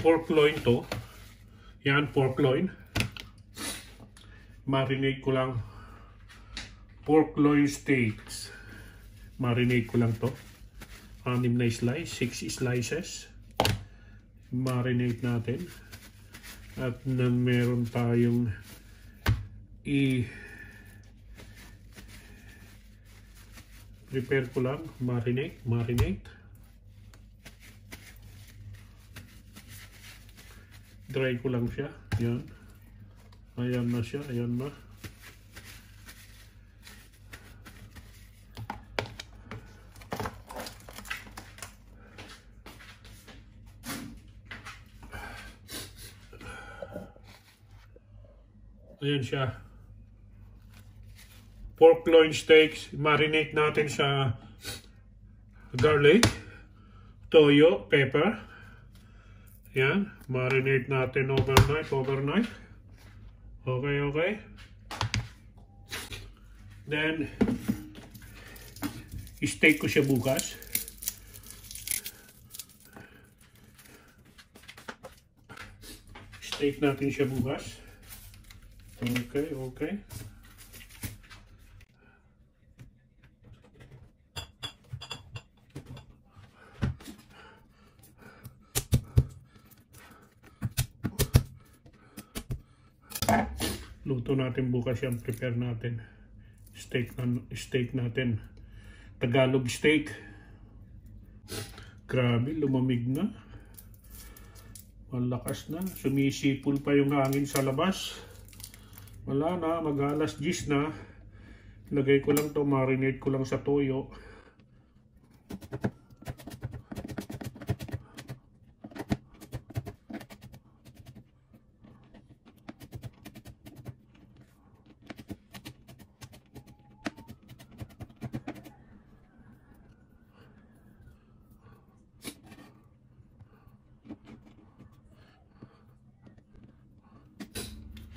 pork loin to. Yan, pork loin. Marinate ko lang. Pork loin steaks. Marinate ko lang to. 6 na slice, 6 slices. Marinate natin. At nang meron tayong prepare ko lang, marinate. Dry ko lang siya. Yan. Ayan na siya, ayan na. Ayan siya. Pork loin steaks, marinate natin sa garlic, toyo, pepper. Yan, marinate natin overnight. Okay. Then, steak ko siya bukas. Steak natin siya bukas. Okay. Luto natin bukas yan, prepare natin. Steak natin. Tagalog steak. Grabe, lumamig na. Malakas na. Sumisipol pa yung hangin sa labas. Wala na, mag-alas 10 na. Lagay ko lang to, marinate ko lang sa toyo.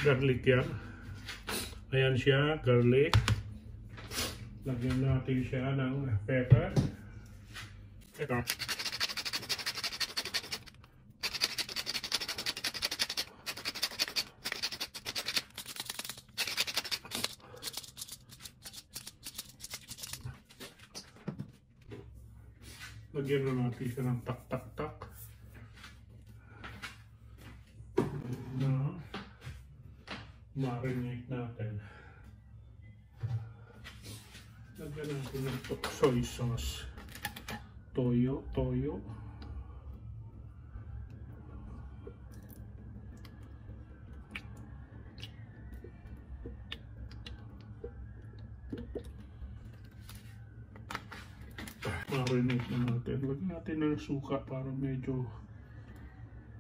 Garlic yan. Ayan siya, garlic. Lagyan natin siya ng pepper. Ito. Lagyan na natin siya ng tak-tak-tak. Marinate natin. Lagyan natin ng soy sauce. Toyo. Marinate na natin. Lagyan natin ng suka para medyo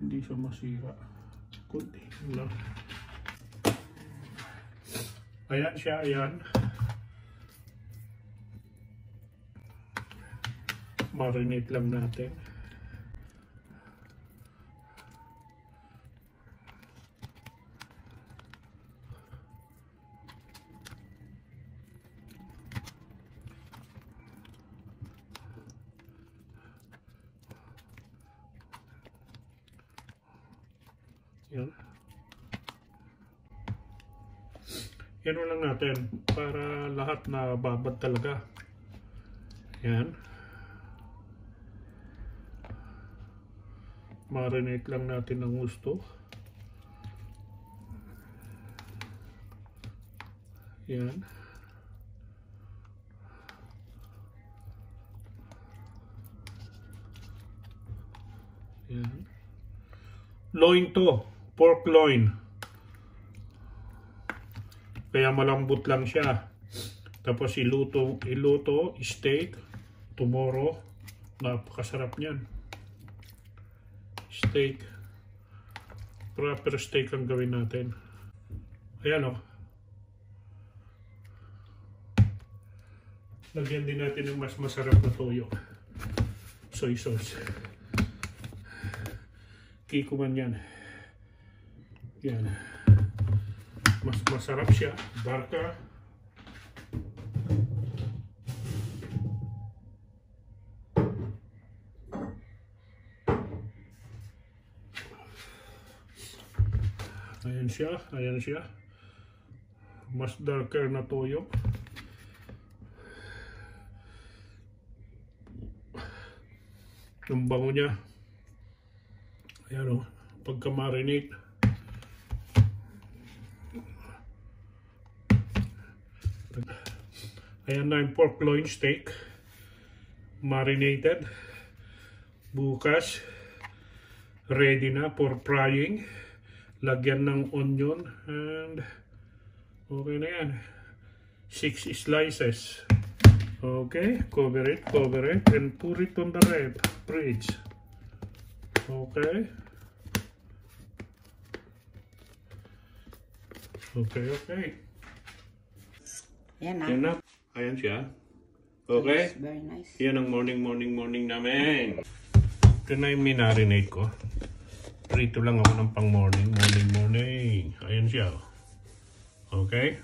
hindi siya masira. Kunti lang. Ayan siya, ayan. Marinate lang natin. Yan. Yan lang natin para lahat na babad talaga. Yan. Marinate lang natin ng gusto. Yan. Yan. Loin to. Pork loin. Kaya malambot lang siya. Tapos iluto steak tomorrow. Napakasarap niyan. Steak. Proper steak ang gawin natin. Ayan o. Lagyan din natin ng mas masarap na toyo. Soy sauce. Kiko man yan. Yan. Mas masarap siya. Darka. Ayan siya, ayan siya. Mas darker na toyo. Ang bango niya. Ayan o, pagka-marinate. Ayan na yung pork loin steak. Marinated. Bukas, ready na for frying. Lagyan ng onion and okay na yan. 6 slices. Okay, cover it, and put it on the fridge. Okay. Okay. Yan na. Yan na. Ayan siya. Okay? Yes, very nice. Yan ang morning namin. Ito na yung minarinate ko. Prito lang ako ng pang morning. Ayan siya. Okay?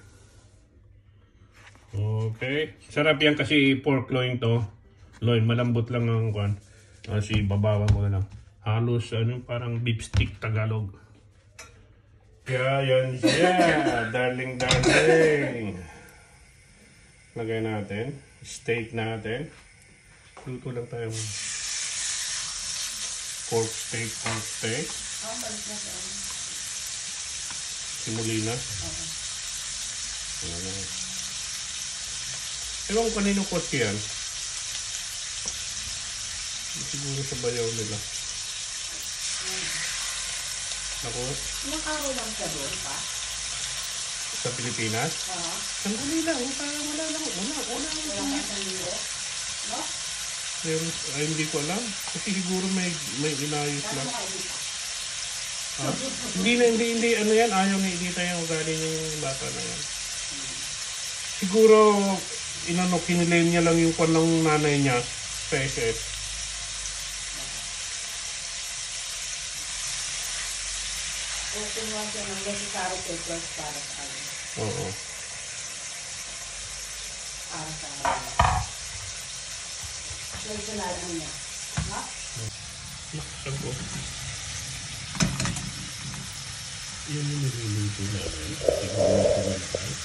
Okay. Sarap yan kasi pork loin to. Loin, malambot lang ang kwan. Kasi babawan ko na lang. Halos parang beef stick Tagalog. Kaya yan siya. darling. Lagay natin. Steak natin. Luto lang tayo. Pork steak. Simulina. Ewan ko kanino kotse yan. Siguro sa bayaw nila. Ako? Ilang araw lang siya doon pa? Sa Pilipinas? Oo. Ang uli lang. Parang wala lang. Wala Wala pa sa linggo? No? Pero, hindi ko alam. Kasi siguro may inayos lang. Hindi, ano yan, ayaw na edita yung ugali yung bata na yan. Siguro, kinilay niya lang yung kwan ng nanay niya, peses. O kumuha siya ng necessary papers para sa kanya. Oo. Para sa kanya. So, ito na lang niya. No? Nakasag ko. Yan yung niluluto namin. Siguro ito na lang.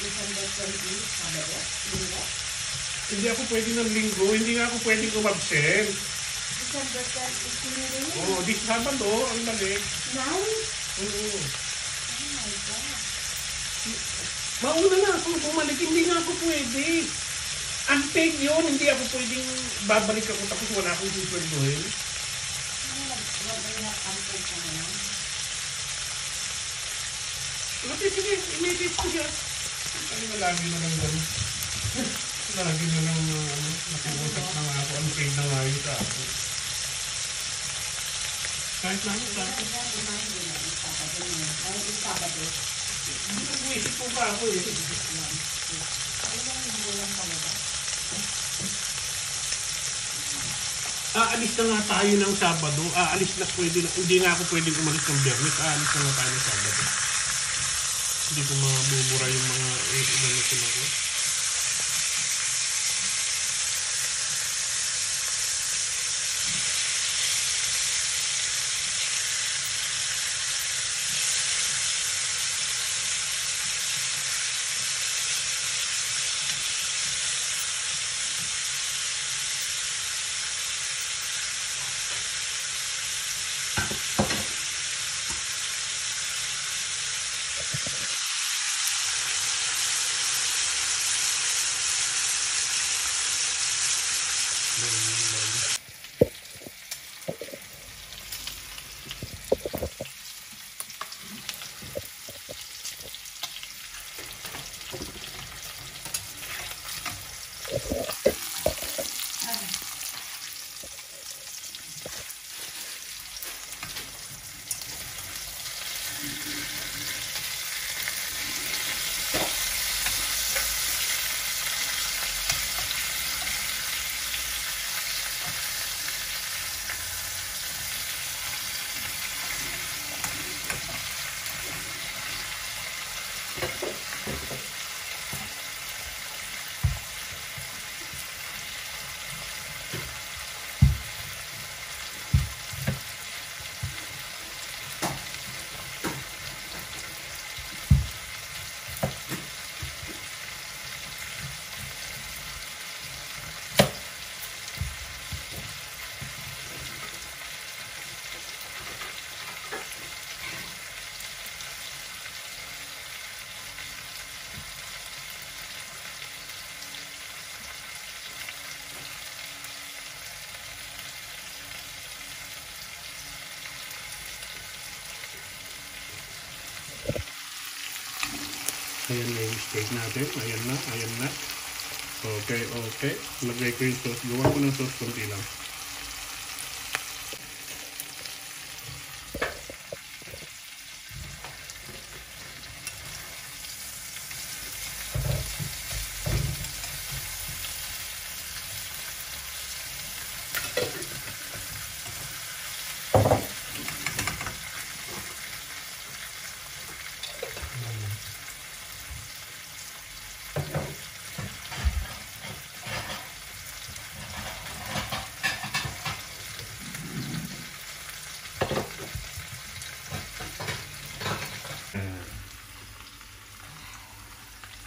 December 20, Sabado, Linggo. Hindi ako pwede ng linggo. Hindi nga ako pwede kumabsent. December 20, Sinuri. Oo, di Sabado. Ang balik. Nice! Oo. Oh my God. Mauna na ako bumalik. Hindi nga ako pwede. Unpaid yun. Hindi ako pwedeng babalik ako tapos wala akong susweldohin. Ano nag-order na campaign ka ngayon? Sige. I-message ko siya. Ano na lagi na lang ganun. Lagi na lang nakiusap na nga ako. Unpaid na nga yun sa ako. Kahit na ako sa ako. Hindi ko buwisip po pa ako eh. Aalis na nga tayo ng Sabado. Hindi nga ako pwedeng umalis ng Biyernes. Aalis na nga tayo ng Sabado. Hindi ko mabubura yung mga inalisin ako. Ayan na yung steak natin. Ayan na, ayan na. Okay, okay. Lagay ko yung sauce. Gawa ko ng sauce konti lang.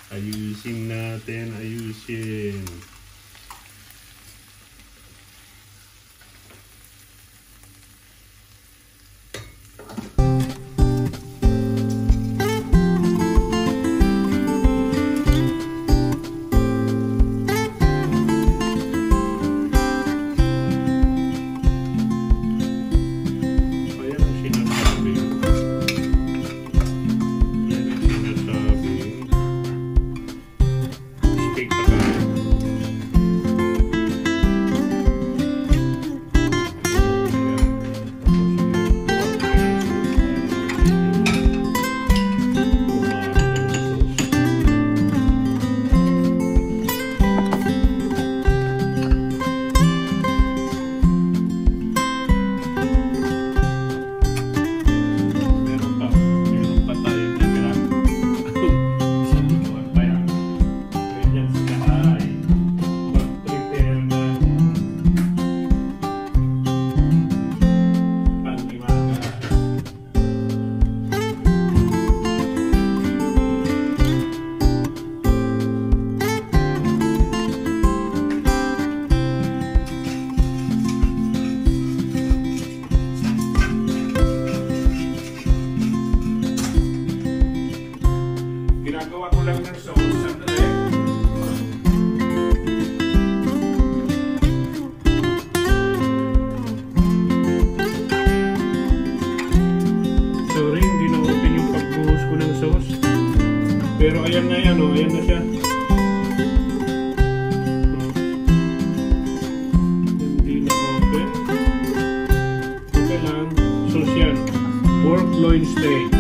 Ayusin natin, ayusin. Ayan ang sinasabi. Ayan ang sinasabi. Steak sa kanin. Meron pa tayong natira. Isang buwan pa yan. Ganyan sila ay mag-prepare na pang-imaga. Ginagawa ko lang ng sauce sandali. Sorry, hindi na-open yung pagbuhos ko ng sauce. Pero ayan na yan, oh. Ayan na siya. Hindi na-open. Okay lang. Sauce yan. Pork loin steak.